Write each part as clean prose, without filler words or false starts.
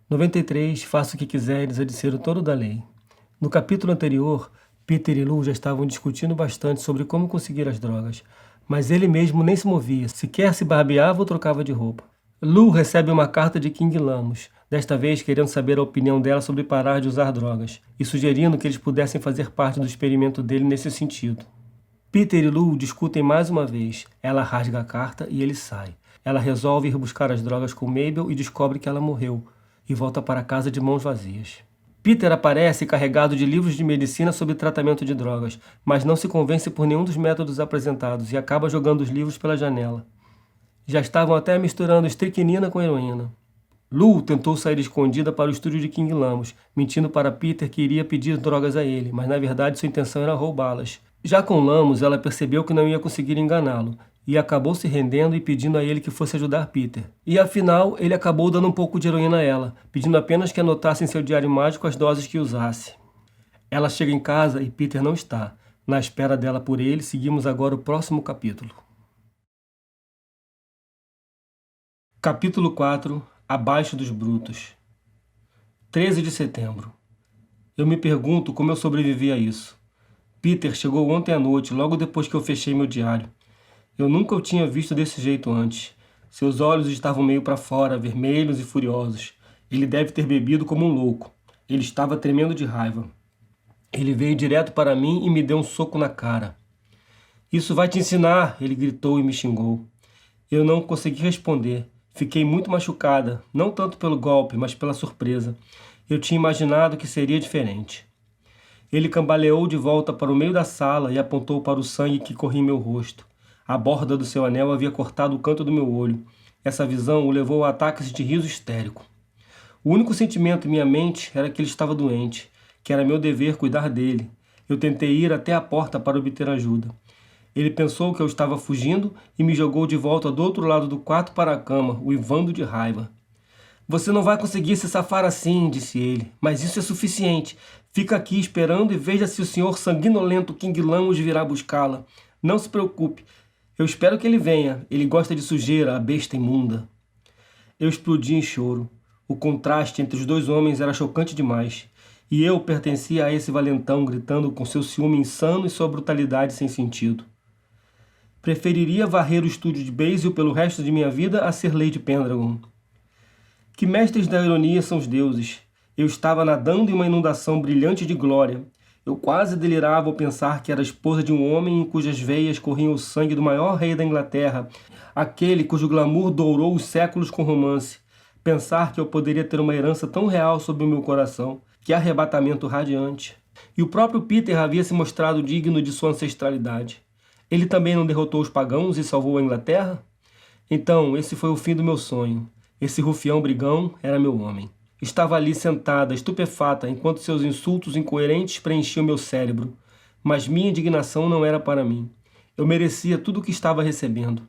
93. Faça o que quiseres, é de ser o todo da lei. No capítulo anterior, Peter e Lou já estavam discutindo bastante sobre como conseguir as drogas, mas ele mesmo nem se movia, sequer se barbeava ou trocava de roupa. Lou recebe uma carta de King Lamos, desta vez querendo saber a opinião dela sobre parar de usar drogas, e sugerindo que eles pudessem fazer parte do experimento dele nesse sentido. Peter e Lou discutem mais uma vez. Ela rasga a carta e ele sai. Ela resolve ir buscar as drogas com Mabel e descobre que ela morreu, e volta para casa de mãos vazias. Peter aparece carregado de livros de medicina sobre tratamento de drogas, mas não se convence por nenhum dos métodos apresentados e acaba jogando os livros pela janela. Já estavam até misturando estricnina com heroína. Lou tentou sair escondida para o estúdio de King Lamos, mentindo para Peter que iria pedir drogas a ele, mas na verdade sua intenção era roubá-las. Já com Lamos, ela percebeu que não ia conseguir enganá-lo, e acabou se rendendo e pedindo a ele que fosse ajudar Peter. E afinal, ele acabou dando um pouco de heroína a ela, pedindo apenas que anotasse em seu diário mágico as doses que usasse. Ela chega em casa e Peter não está. Na espera dela por ele, seguimos agora o próximo capítulo. Capítulo 4. Abaixo dos brutos. 13 de setembro. Eu me pergunto como eu sobrevivi a isso. Peter chegou ontem à noite, logo depois que eu fechei meu diário. Eu nunca o tinha visto desse jeito antes. Seus olhos estavam meio para fora, vermelhos e furiosos. Ele deve ter bebido como um louco. Ele estava tremendo de raiva. Ele veio direto para mim e me deu um soco na cara. "Isso vai te ensinar!" ele gritou e me xingou. Eu não consegui responder. Fiquei muito machucada, não tanto pelo golpe, mas pela surpresa. Eu tinha imaginado que seria diferente. Ele cambaleou de volta para o meio da sala e apontou para o sangue que corria em meu rosto. A borda do seu anel havia cortado o canto do meu olho. Essa visão o levou a ataques de riso histérico. O único sentimento em minha mente era que ele estava doente, que era meu dever cuidar dele. Eu tentei ir até a porta para obter ajuda. Ele pensou que eu estava fugindo e me jogou de volta do outro lado do quarto para a cama, uivando de raiva. "Você não vai conseguir se safar assim", disse ele, "mas isso é suficiente. Fica aqui esperando e veja se o senhor sanguinolento King Lamos virá buscá-la. Não se preocupe. Eu espero que ele venha. Ele gosta de sujeira, a besta imunda." Eu explodi em choro. O contraste entre os dois homens era chocante demais. E eu pertencia a esse valentão gritando com seu ciúme insano e sua brutalidade sem sentido. Preferiria varrer o estúdio de Basil pelo resto de minha vida a ser Lady Pendragon. Que mestres da ironia são os deuses. Eu estava nadando em uma inundação brilhante de glória. Eu quase delirava ao pensar que era esposa de um homem em cujas veias corria o sangue do maior rei da Inglaterra, aquele cujo glamour dourou os séculos com romance. Pensar que eu poderia ter uma herança tão real sobre o meu coração, que arrebatamento radiante. E o próprio Peter havia se mostrado digno de sua ancestralidade. Ele também não derrotou os pagãos e salvou a Inglaterra? Então, esse foi o fim do meu sonho. Esse rufião brigão era meu homem. Estava ali sentada, estupefata, enquanto seus insultos incoerentes preenchiam meu cérebro. Mas minha indignação não era para mim. Eu merecia tudo o que estava recebendo.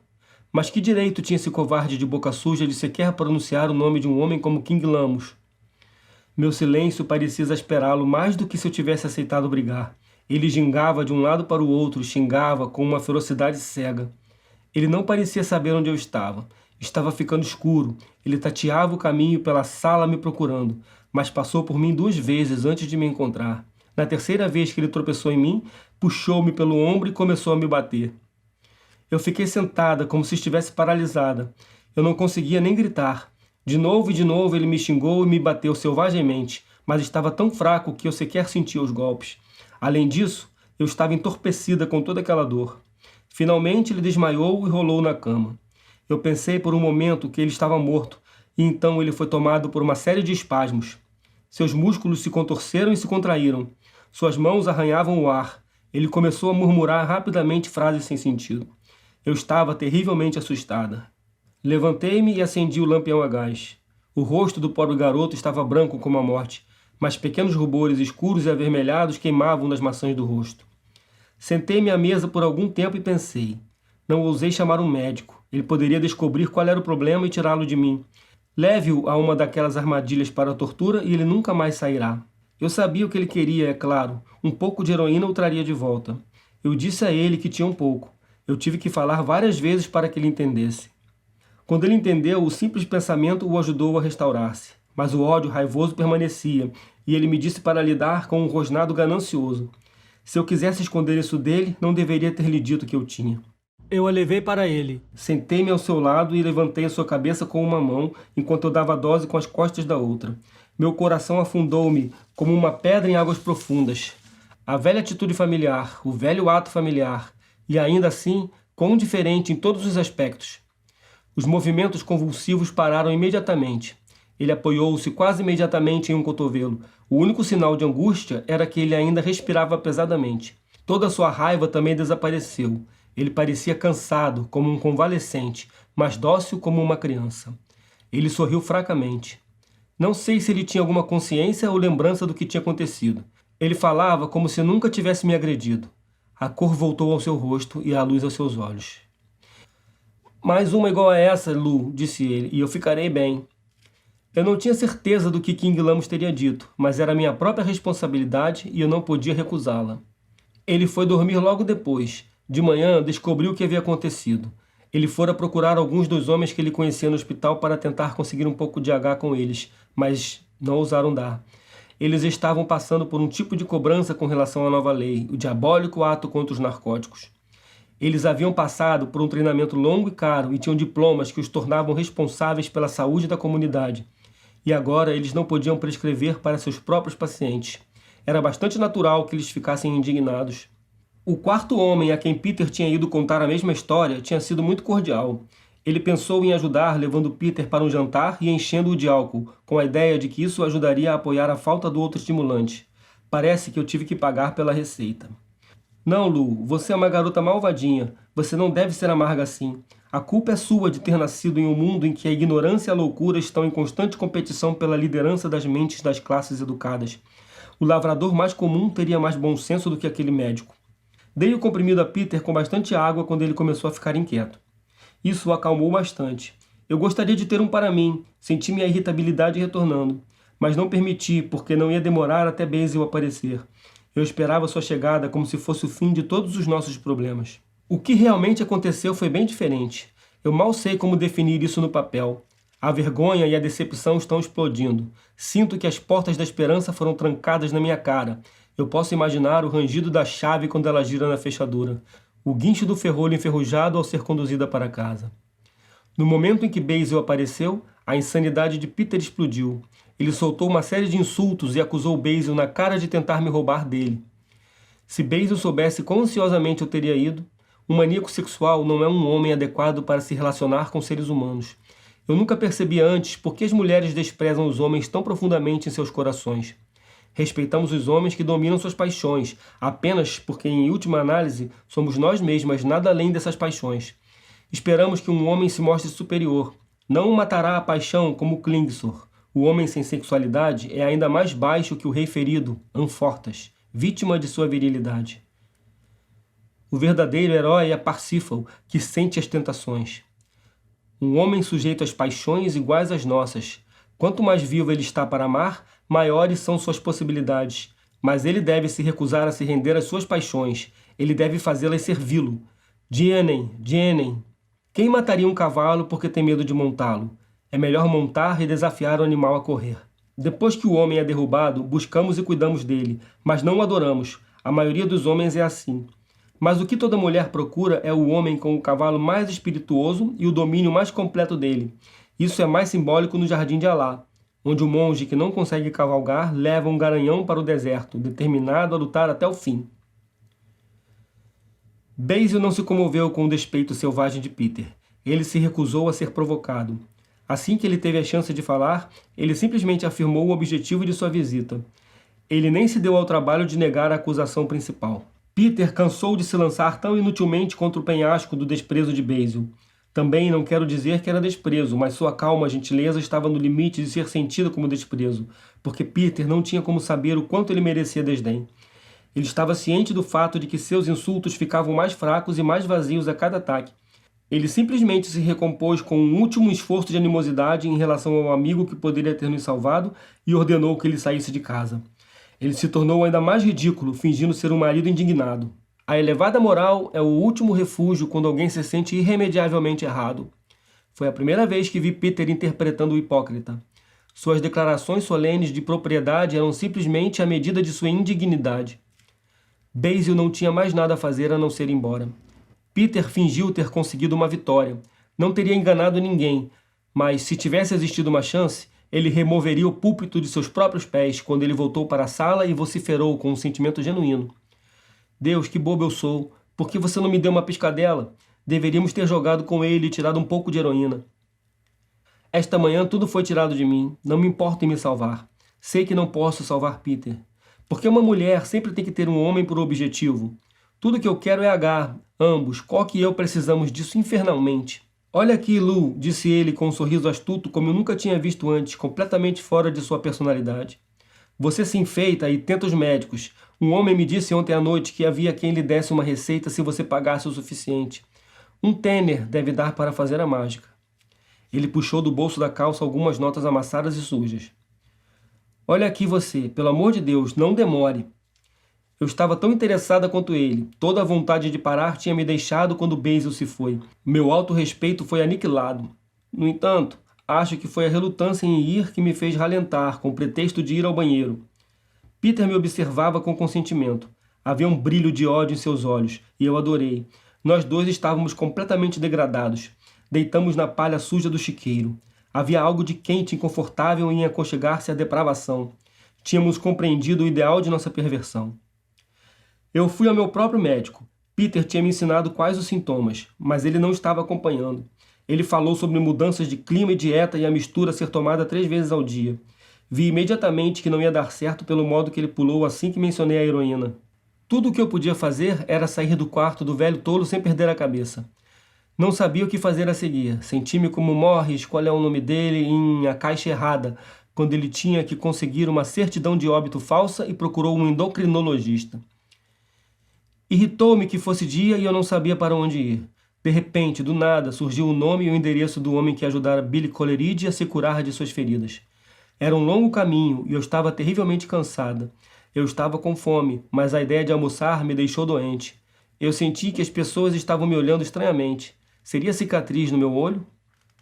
Mas que direito tinha esse covarde de boca suja de sequer pronunciar o nome de um homem como King Lamos? Meu silêncio parecia exasperá-lo mais do que se eu tivesse aceitado brigar. Ele gingava de um lado para o outro, xingava com uma ferocidade cega. Ele não parecia saber onde eu estava. Estava ficando escuro. Ele tateava o caminho pela sala me procurando, mas passou por mim 2 vezes antes de me encontrar. Na terceira vez que ele tropeçou em mim, puxou-me pelo ombro e começou a me bater. Eu fiquei sentada, como se estivesse paralisada. Eu não conseguia nem gritar. De novo e de novo ele me xingou e me bateu selvagemente, mas estava tão fraco que eu sequer sentia os golpes. Além disso, eu estava entorpecida com toda aquela dor. Finalmente ele desmaiou e rolou na cama. Eu pensei por um momento que ele estava morto, e então ele foi tomado por uma série de espasmos. Seus músculos se contorceram e se contraíram. Suas mãos arranhavam o ar. Ele começou a murmurar rapidamente frases sem sentido. Eu estava terrivelmente assustada. Levantei-me e acendi o lampião a gás. O rosto do pobre garoto estava branco como a morte, mas pequenos rubores escuros e avermelhados queimavam nas maçãs do rosto. Sentei-me à mesa por algum tempo e pensei. Não ousei chamar um médico. Ele poderia descobrir qual era o problema e tirá-lo de mim. Leve-o a uma daquelas armadilhas para a tortura e ele nunca mais sairá. Eu sabia o que ele queria, é claro. Um pouco de heroína o traria de volta. Eu disse a ele que tinha um pouco. Eu tive que falar várias vezes para que ele entendesse. Quando ele entendeu, o simples pensamento o ajudou a restaurar-se. Mas o ódio raivoso permanecia, e ele me disse para lidar com um rosnado ganancioso. Se eu quisesse esconder isso dele, não deveria ter lhe dito que eu tinha. Eu a levei para ele. Sentei-me ao seu lado e levantei a sua cabeça com uma mão, enquanto eu dava a dose com as costas da outra. Meu coração afundou-me como uma pedra em águas profundas. A velha atitude familiar, o velho ato familiar, e ainda assim, quão diferente em todos os aspectos. Os movimentos convulsivos pararam imediatamente. Ele apoiou-se quase imediatamente em um cotovelo. O único sinal de angústia era que ele ainda respirava pesadamente. Toda a sua raiva também desapareceu. Ele parecia cansado, como um convalescente, mas dócil como uma criança. Ele sorriu fracamente. Não sei se ele tinha alguma consciência ou lembrança do que tinha acontecido. Ele falava como se nunca tivesse me agredido. A cor voltou ao seu rosto e a luz aos seus olhos. Mais uma igual a essa, Lu, disse ele, e eu ficarei bem. Eu não tinha certeza do que King Lamos teria dito, mas era minha própria responsabilidade e eu não podia recusá-la. Ele foi dormir logo depois. De manhã, descobriu o que havia acontecido. Ele fora procurar alguns dos homens que ele conhecia no hospital para tentar conseguir um pouco de H com eles, mas não ousaram dar. Eles estavam passando por um tipo de cobrança com relação à nova lei, o diabólico ato contra os narcóticos. Eles haviam passado por um treinamento longo e caro e tinham diplomas que os tornavam responsáveis pela saúde da comunidade. E agora eles não podiam prescrever para seus próprios pacientes. Era bastante natural que eles ficassem indignados. O quarto homem a quem Peter tinha ido contar a mesma história tinha sido muito cordial. Ele pensou em ajudar levando Peter para um jantar e enchendo-o de álcool, com a ideia de que isso ajudaria a apoiar a falta do outro estimulante. Parece que eu tive que pagar pela receita. Não, Lu, você é uma garota malvadinha. Você não deve ser amarga assim. A culpa é sua de ter nascido em um mundo em que a ignorância e a loucura estão em constante competição pela liderança das mentes das classes educadas. O lavrador mais comum teria mais bom senso do que aquele médico. Dei o comprimido a Peter com bastante água quando ele começou a ficar inquieto. Isso o acalmou bastante. Eu gostaria de ter um para mim, senti minha irritabilidade retornando, mas não permiti porque não ia demorar até Basil aparecer. Eu esperava sua chegada como se fosse o fim de todos os nossos problemas. O que realmente aconteceu foi bem diferente. Eu mal sei como definir isso no papel. A vergonha e a decepção estão explodindo. Sinto que as portas da esperança foram trancadas na minha cara. Eu posso imaginar o rangido da chave quando ela gira na fechadura. O guincho do ferrolho enferrujado ao ser conduzida para casa. No momento em que Basil apareceu, a insanidade de Peter explodiu. Ele soltou uma série de insultos e acusou Basil na cara de tentar me roubar dele. Se Basil soubesse quão ansiosamente eu teria ido, um maníaco sexual não é um homem adequado para se relacionar com seres humanos. Eu nunca percebi antes por que as mulheres desprezam os homens tão profundamente em seus corações. Respeitamos os homens que dominam suas paixões, apenas porque, em última análise, somos nós mesmas nada além dessas paixões. Esperamos que um homem se mostre superior. Não matará a paixão como Klingsor. O homem sem sexualidade é ainda mais baixo que o rei ferido, Anfortas, vítima de sua virilidade. O verdadeiro herói é Parsifal, que sente as tentações. Um homem sujeito às paixões iguais às nossas. Quanto mais vivo ele está para amar, maiores são suas possibilidades. Mas ele deve se recusar a se render às suas paixões. Ele deve fazê-las servi-lo. Jennen. Quem mataria um cavalo porque tem medo de montá-lo? É melhor montar e desafiar o animal a correr. Depois que o homem é derrubado, buscamos e cuidamos dele, mas não o adoramos. A maioria dos homens é assim. Mas o que toda mulher procura é o homem com o cavalo mais espirituoso e o domínio mais completo dele. Isso é mais simbólico no Jardim de Alá, onde o monge que não consegue cavalgar leva um garanhão para o deserto, determinado a lutar até o fim. Basil não se comoveu com o despeito selvagem de Peter. Ele se recusou a ser provocado. Assim que ele teve a chance de falar, ele simplesmente afirmou o objetivo de sua visita. Ele nem se deu ao trabalho de negar a acusação principal. Peter cansou de se lançar tão inutilmente contra o penhasco do desprezo de Basil. Também não quero dizer que era desprezo, mas sua calma gentileza estava no limite de ser sentida como desprezo, porque Peter não tinha como saber o quanto ele merecia desdém. Ele estava ciente do fato de que seus insultos ficavam mais fracos e mais vazios a cada ataque. Ele simplesmente se recompôs com um último esforço de animosidade em relação ao amigo que poderia ter nos salvado e ordenou que ele saísse de casa. Ele se tornou ainda mais ridículo, fingindo ser um marido indignado. A elevada moral é o último refúgio quando alguém se sente irremediavelmente errado. Foi a primeira vez que vi Peter interpretando o hipócrita. Suas declarações solenes de propriedade eram simplesmente a medida de sua indignidade. Basil não tinha mais nada a fazer a não ser ir embora. Peter fingiu ter conseguido uma vitória. Não teria enganado ninguém, mas se tivesse existido uma chance, ele removeria o púlpito de seus próprios pés quando ele voltou para a sala e vociferou com um sentimento genuíno. Deus, que bobo eu sou! Por que você não me deu uma piscadela? Deveríamos ter jogado com ele e tirado um pouco de heroína. Esta manhã tudo foi tirado de mim. Não me importo em me salvar. Sei que não posso salvar Peter. Porque uma mulher sempre tem que ter um homem por objetivo. Tudo que eu quero é H. Ambos, Coque e eu precisamos disso infernalmente. Olha aqui, Lu, disse ele com um sorriso astuto como eu nunca tinha visto antes, completamente fora de sua personalidade. Você se enfeita e tenta os médicos. Um homem me disse ontem à noite que havia quem lhe desse uma receita se você pagasse o suficiente. Um tenner deve dar para fazer a mágica. Ele puxou do bolso da calça algumas notas amassadas e sujas. Olha aqui você, pelo amor de Deus, não demore. Eu estava tão interessada quanto ele. Toda a vontade de parar tinha me deixado quando Basil se foi. Meu autorrespeito foi aniquilado. No entanto, acho que foi a relutância em ir que me fez ralentar, com o pretexto de ir ao banheiro. Peter me observava com consentimento. Havia um brilho de ódio em seus olhos, e eu adorei. Nós dois estávamos completamente degradados. Deitamos na palha suja do chiqueiro. Havia algo de quente e confortável em aconchegar-se à depravação. Tínhamos compreendido o ideal de nossa perversão. Eu fui ao meu próprio médico. Peter tinha me ensinado quais os sintomas, mas ele não estava acompanhando. Ele falou sobre mudanças de clima e dieta e a mistura ser tomada 3 vezes ao dia. Vi imediatamente que não ia dar certo pelo modo que ele pulou assim que mencionei a heroína. Tudo o que eu podia fazer era sair do quarto do velho tolo sem perder a cabeça. Não sabia o que fazer a seguir. Senti-me como Morris, qual é o nome dele, em A Caixa Errada, quando ele tinha que conseguir uma certidão de óbito falsa e procurou um endocrinologista. Irritou-me que fosse dia e eu não sabia para onde ir. De repente, do nada, surgiu o nome e o endereço do homem que ajudara Billy Coleridge a se curar de suas feridas. Era um longo caminho e eu estava terrivelmente cansada. Eu estava com fome, mas a ideia de almoçar me deixou doente. Eu senti que as pessoas estavam me olhando estranhamente. Seria cicatriz no meu olho?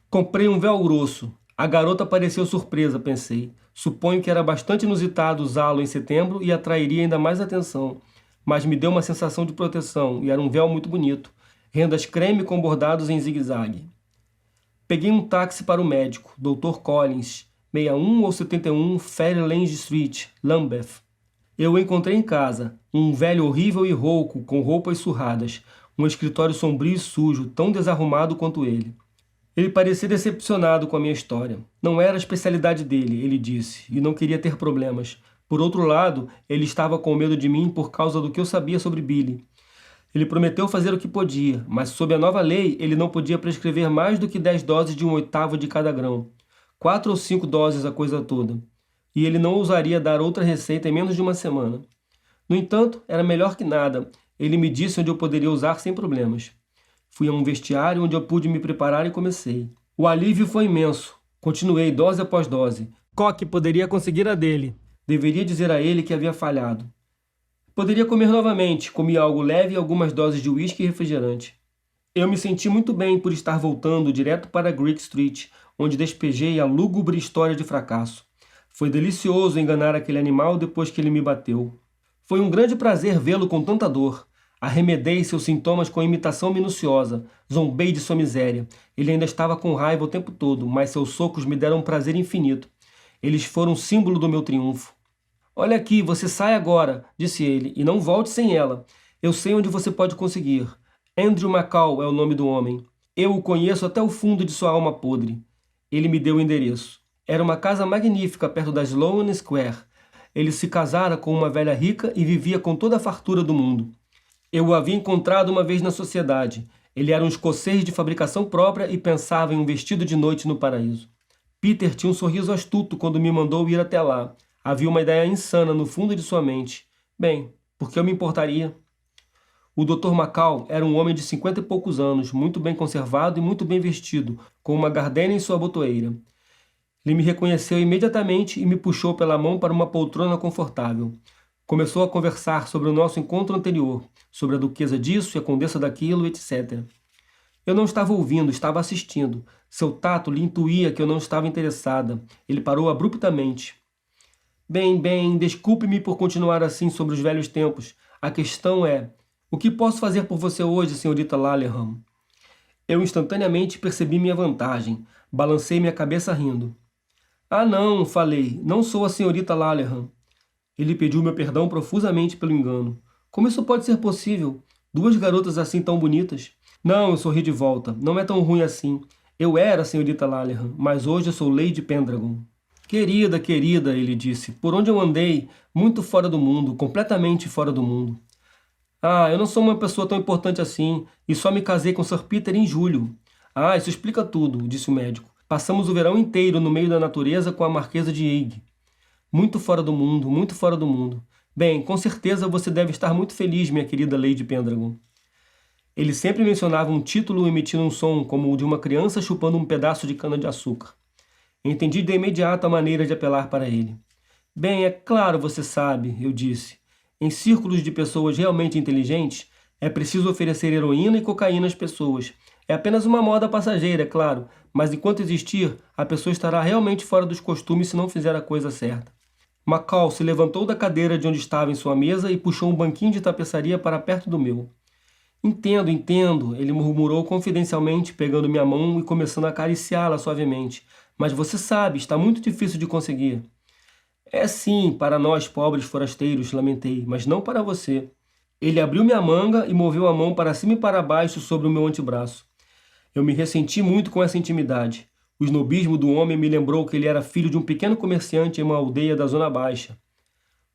Comprei um véu grosso. A garota pareceu surpresa, pensei. Suponho que era bastante inusitado usá-lo em setembro e atrairia ainda mais atenção. Mas me deu uma sensação de proteção e era um véu muito bonito. Rendas creme com bordados em zigue-zague. Peguei um táxi para o médico, Dr. Collins, 61 ou 71 Fairlands Street, Lambeth. Eu o encontrei em casa, um velho horrível e rouco, com roupas surradas, um escritório sombrio e sujo, tão desarrumado quanto ele. Ele parecia decepcionado com a minha história. Não era a especialidade dele, ele disse, e não queria ter problemas. Por outro lado, ele estava com medo de mim por causa do que eu sabia sobre Billy. Ele prometeu fazer o que podia, mas sob a nova lei, ele não podia prescrever mais do que 10 doses de 1/8 de cada grão. 4 ou 5 doses a coisa toda. E ele não ousaria dar outra receita em menos de uma semana. No entanto, era melhor que nada. Ele me disse onde eu poderia usar sem problemas. Fui a um vestiário onde eu pude me preparar e comecei. O alívio foi imenso. Continuei dose após dose. Coque poderia conseguir a dele. Deveria dizer a ele que havia falhado. Poderia comer novamente. Comi algo leve e algumas doses de uísque e refrigerante. Eu me senti muito bem por estar voltando direto para Greek Street, onde despejei a lúgubre história de fracasso. Foi delicioso enganar aquele animal depois que ele me bateu. Foi um grande prazer vê-lo com tanta dor. Arremedei seus sintomas com imitação minuciosa. Zombei de sua miséria. Ele ainda estava com raiva o tempo todo, mas seus socos me deram um prazer infinito. Eles foram símbolo do meu triunfo. Olha aqui, você sai agora, disse ele, e não volte sem ela. Eu sei onde você pode conseguir. Andrew McCall é o nome do homem. Eu o conheço até o fundo de sua alma podre. Ele me deu o endereço. Era uma casa magnífica perto da Sloane Square. Ele se casara com uma velha rica e vivia com toda a fartura do mundo. Eu o havia encontrado uma vez na sociedade. Ele era um escocês de fabricação própria e pensava em um vestido de noite no paraíso. Peter tinha um sorriso astuto quando me mandou ir até lá. Havia uma ideia insana no fundo de sua mente. Bem, por que eu me importaria? O Dr. McCall era um homem de 50 e poucos anos, muito bem conservado e muito bem vestido, com uma gardenia em sua botoeira. Ele me reconheceu imediatamente e me puxou pela mão para uma poltrona confortável. Começou a conversar sobre o nosso encontro anterior, sobre a duquesa disso e a condessa daquilo, etc. Eu não estava ouvindo, estava assistindo. Seu tato lhe intuía que eu não estava interessada. Ele parou abruptamente. Bem, desculpe-me por continuar assim sobre os velhos tempos. A questão é, o que posso fazer por você hoje, senhorita Laleham? Eu instantaneamente percebi minha vantagem. Balancei minha cabeça rindo. Ah, não, falei. Não sou a senhorita Laleham. Ele pediu meu perdão profusamente pelo engano. Como isso pode ser possível? Duas garotas assim tão bonitas? Não, eu sorri de volta. Não é tão ruim assim. Eu era a senhorita Laleham, mas hoje eu sou Lady Pendragon. Querida, ele disse, por onde eu andei, muito fora do mundo, completamente fora do mundo. Ah, eu não sou uma pessoa tão importante assim, e só me casei com Sir Peter em julho. Ah, isso explica tudo, disse o médico. Passamos o verão inteiro no meio da natureza com a Marquesa de Eyg. Muito fora do mundo, muito fora do mundo. Bem, com certeza você deve estar muito feliz, minha querida Lady Pendragon. Ele sempre mencionava um título emitindo um som como o de uma criança chupando um pedaço de cana-de-açúcar. Entendi de imediato a maneira de apelar para ele. Bem, é claro, você sabe, eu disse. Em círculos de pessoas realmente inteligentes, é preciso oferecer heroína e cocaína às pessoas. É apenas uma moda passageira, é claro, mas enquanto existir, a pessoa estará realmente fora dos costumes se não fizer a coisa certa. Macau se levantou da cadeira de onde estava em sua mesa e puxou um banquinho de tapeçaria para perto do meu. Entendo, ele murmurou confidencialmente, pegando minha mão e começando a acariciá-la suavemente. Mas você sabe, está muito difícil de conseguir. É sim, para nós pobres forasteiros, lamentei, mas não para você. Ele abriu minha manga e moveu a mão para cima e para baixo sobre o meu antebraço. Eu me ressenti muito com essa intimidade. O snobismo do homem me lembrou que ele era filho de um pequeno comerciante em uma aldeia da Zona Baixa.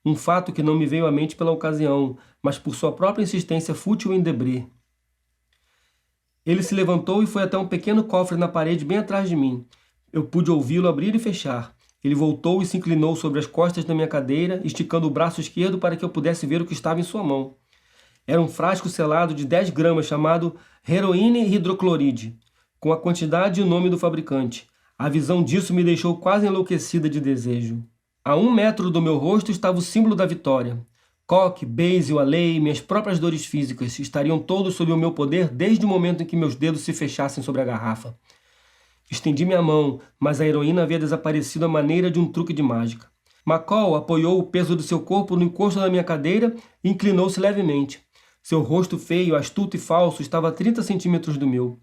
Um fato que não me veio à mente pela ocasião, mas por sua própria insistência fútil em Debré. Ele se levantou e foi até um pequeno cofre na parede bem atrás de mim. Eu pude ouvi-lo abrir e fechar. Ele voltou e se inclinou sobre as costas da minha cadeira, esticando o braço esquerdo para que eu pudesse ver o que estava em sua mão. Era um frasco selado de 10 gramas chamado heroína hidrocloride, com a quantidade e o nome do fabricante. A visão disso me deixou quase enlouquecida de desejo. A 1 metro do meu rosto estava o símbolo da vitória. Koch, Basil, a lei, minhas próprias dores físicas estariam todos sob o meu poder desde o momento em que meus dedos se fechassem sobre a garrafa. Estendi minha mão, mas a heroína havia desaparecido à maneira de um truque de mágica. Macau apoiou o peso do seu corpo no encosto da minha cadeira e inclinou-se levemente. Seu rosto feio, astuto e falso estava a 30 centímetros do meu.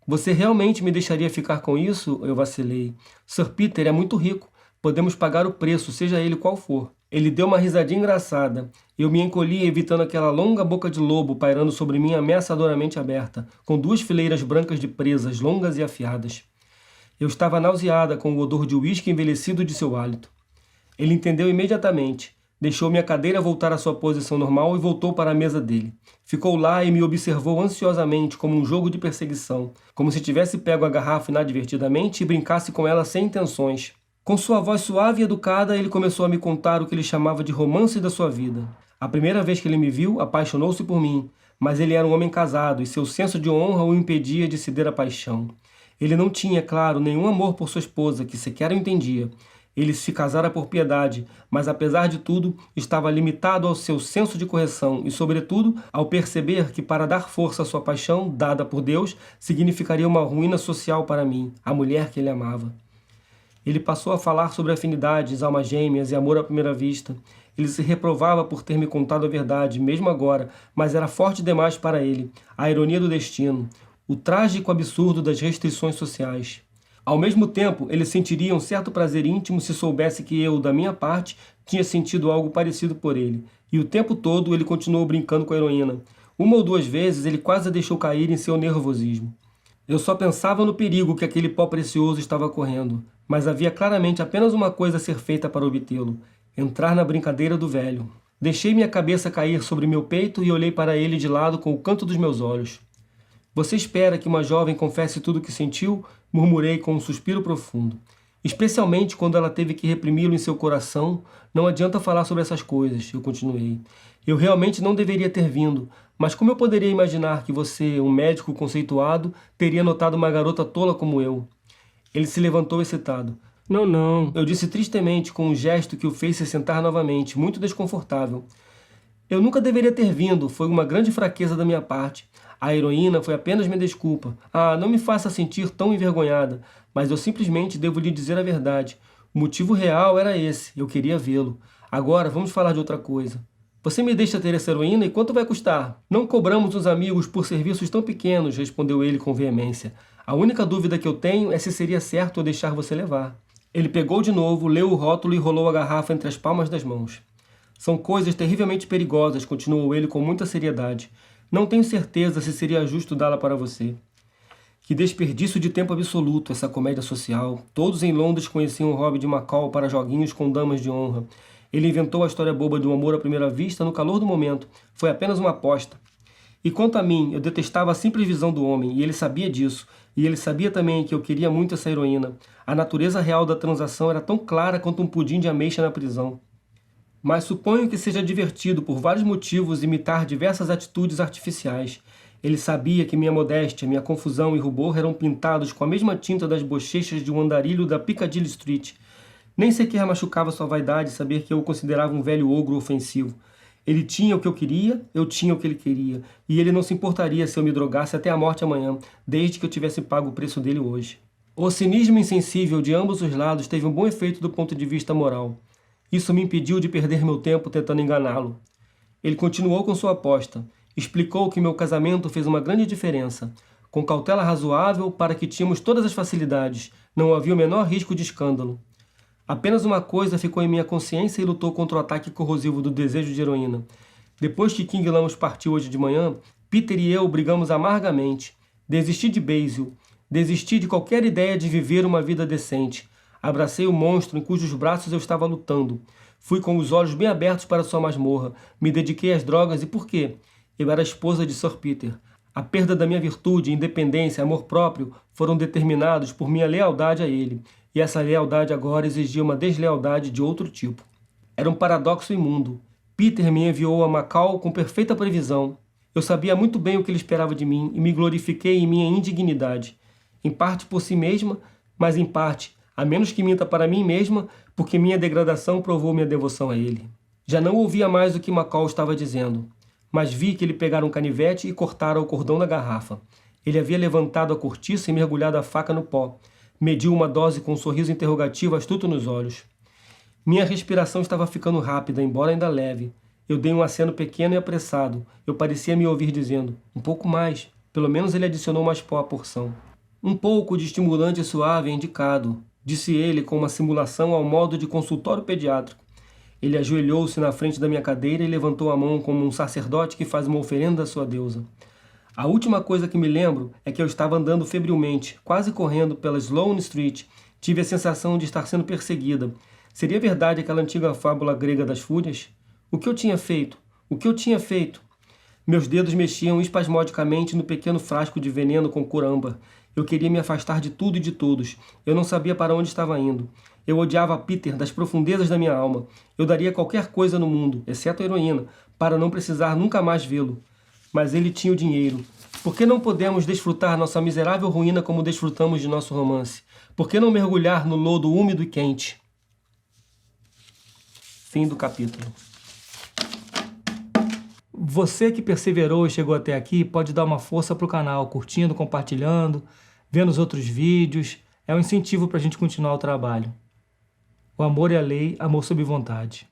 Você realmente me deixaria ficar com isso? Eu vacilei. Sir Peter é muito rico. Podemos pagar o preço, seja ele qual for. Ele deu uma risadinha engraçada. Eu me encolhi, evitando aquela longa boca de lobo pairando sobre mim ameaçadoramente aberta, com 2 fileiras brancas de presas, longas e afiadas. Eu estava nauseada com o odor de uísque envelhecido de seu hálito. Ele entendeu imediatamente. Deixou minha cadeira voltar à sua posição normal e voltou para a mesa dele. Ficou lá e me observou ansiosamente, como um jogo de perseguição, como se tivesse pego a garrafa inadvertidamente e brincasse com ela sem intenções. Com sua voz suave e educada, ele começou a me contar o que ele chamava de romance da sua vida. A primeira vez que ele me viu, apaixonou-se por mim, mas ele era um homem casado e seu senso de honra o impedia de ceder à paixão. Ele não tinha, claro, nenhum amor por sua esposa, que sequer o entendia. Ele se casara por piedade, mas apesar de tudo, estava limitado ao seu senso de correção e, sobretudo, ao perceber que para dar força à sua paixão, dada por Deus, significaria uma ruína social para mim, a mulher que ele amava. Ele passou a falar sobre afinidades, almas gêmeas e amor à primeira vista. Ele se reprovava por ter me contado a verdade, mesmo agora, mas era forte demais para ele, a ironia do destino, o trágico absurdo das restrições sociais. Ao mesmo tempo, ele sentiria um certo prazer íntimo se soubesse que eu, da minha parte, tinha sentido algo parecido por ele. E o tempo todo ele continuou brincando com a heroína. 1 ou 2 vezes ele quase a deixou cair em seu nervosismo. Eu só pensava no perigo que aquele pó precioso estava correndo, mas havia claramente apenas uma coisa a ser feita para obtê-lo: entrar na brincadeira do velho. Deixei minha cabeça cair sobre meu peito e olhei para ele de lado com o canto dos meus olhos. Você espera que uma jovem confesse tudo o que sentiu? Murmurei com um suspiro profundo. Especialmente quando ela teve que reprimi-lo em seu coração, não adianta falar sobre essas coisas, eu continuei. Eu realmente não deveria ter vindo, mas como eu poderia imaginar que você, um médico conceituado, teria notado uma garota tola como eu? Ele se levantou excitado. Não, eu disse tristemente, com um gesto que o fez se sentar novamente, muito desconfortável. Eu nunca deveria ter vindo, foi uma grande fraqueza da minha parte. A heroína foi apenas minha desculpa. Ah, não me faça sentir tão envergonhada, mas eu simplesmente devo lhe dizer a verdade. O motivo real era esse, eu queria vê-lo. Agora vamos falar de outra coisa. Você me deixa ter essa heroína e quanto vai custar? Não cobramos os amigos por serviços tão pequenos, respondeu ele com veemência. A única dúvida que eu tenho é se seria certo eu deixar você levar. Ele pegou de novo, leu o rótulo e rolou a garrafa entre as palmas das mãos. São coisas terrivelmente perigosas, continuou ele com muita seriedade. Não tenho certeza se seria justo dá-la para você. Que desperdício de tempo absoluto essa comédia social. Todos em Londres conheciam o hobby de Macau para joguinhos com damas de honra. Ele inventou a história boba do amor à primeira vista no calor do momento. Foi apenas uma aposta. E quanto a mim, eu detestava a simples visão do homem, e ele sabia disso. E ele sabia também que eu queria muito essa heroína. A natureza real da transação era tão clara quanto um pudim de ameixa na prisão. Mas suponho que seja divertido, por vários motivos, imitar diversas atitudes artificiais. Ele sabia que minha modéstia, minha confusão e rubor eram pintados com a mesma tinta das bochechas de um andarilho da Piccadilly Street. Nem sequer machucava sua vaidade saber que eu o considerava um velho ogro ofensivo. Ele tinha o que eu queria, eu tinha o que ele queria, e ele não se importaria se eu me drogasse até a morte amanhã, desde que eu tivesse pago o preço dele hoje. O cinismo insensível de ambos os lados teve um bom efeito do ponto de vista moral. Isso me impediu de perder meu tempo tentando enganá-lo. Ele continuou com sua aposta. Explicou que meu casamento fez uma grande diferença. Com cautela razoável para que tínhamos todas as facilidades, não havia o menor risco de escândalo. Apenas uma coisa ficou em minha consciência e lutou contra o ataque corrosivo do desejo de heroína. Depois que King Lamos partiu hoje de manhã, Peter e eu brigamos amargamente. Desisti de Basil. Desisti de qualquer ideia de viver uma vida decente. Abracei o monstro em cujos braços eu estava lutando. Fui com os olhos bem abertos para sua masmorra. Me dediquei às drogas e por quê? Eu era a esposa de Sir Peter. A perda da minha virtude, independência, amor próprio foram determinados por minha lealdade a ele. E essa lealdade agora exigia uma deslealdade de outro tipo. Era um paradoxo imundo. Peter me enviou a Macau com perfeita previsão. Eu sabia muito bem o que ele esperava de mim e me glorifiquei em minha indignidade. Em parte por si mesma, mas em parte, a menos que minta para mim mesma, porque minha degradação provou minha devoção a ele. Já não ouvia mais o que Macau estava dizendo, mas vi que ele pegara um canivete e cortara o cordão da garrafa. Ele havia levantado a cortiça e mergulhado a faca no pó. Mediu uma dose com um sorriso interrogativo astuto nos olhos. Minha respiração estava ficando rápida, embora ainda leve. Eu dei um aceno pequeno e apressado. Eu parecia me ouvir dizendo, um pouco mais. Pelo menos ele adicionou mais pó à porção. Um pouco de estimulante suave é indicado, disse ele com uma simulação ao modo de consultório pediátrico. Ele ajoelhou-se na frente da minha cadeira e levantou a mão como um sacerdote que faz uma oferenda à sua deusa. A última coisa que me lembro é que eu estava andando febrilmente, quase correndo pela Sloane Street. Tive a sensação de estar sendo perseguida. Seria verdade aquela antiga fábula grega das fúrias? O que eu tinha feito? O que eu tinha feito? Meus dedos mexiam espasmodicamente no pequeno frasco de veneno com cor âmbar. Eu queria me afastar de tudo e de todos. Eu não sabia para onde estava indo. Eu odiava Peter das profundezas da minha alma. Eu daria qualquer coisa no mundo, exceto a heroína, para não precisar nunca mais vê-lo. Mas ele tinha o dinheiro. Por que não podemos desfrutar nossa miserável ruína como desfrutamos de nosso romance? Por que não mergulhar no lodo úmido e quente? Fim do capítulo. Você que perseverou e chegou até aqui pode dar uma força para o canal, curtindo, compartilhando, vendo os outros vídeos. É um incentivo para a gente continuar o trabalho. O amor é a lei, amor sob vontade.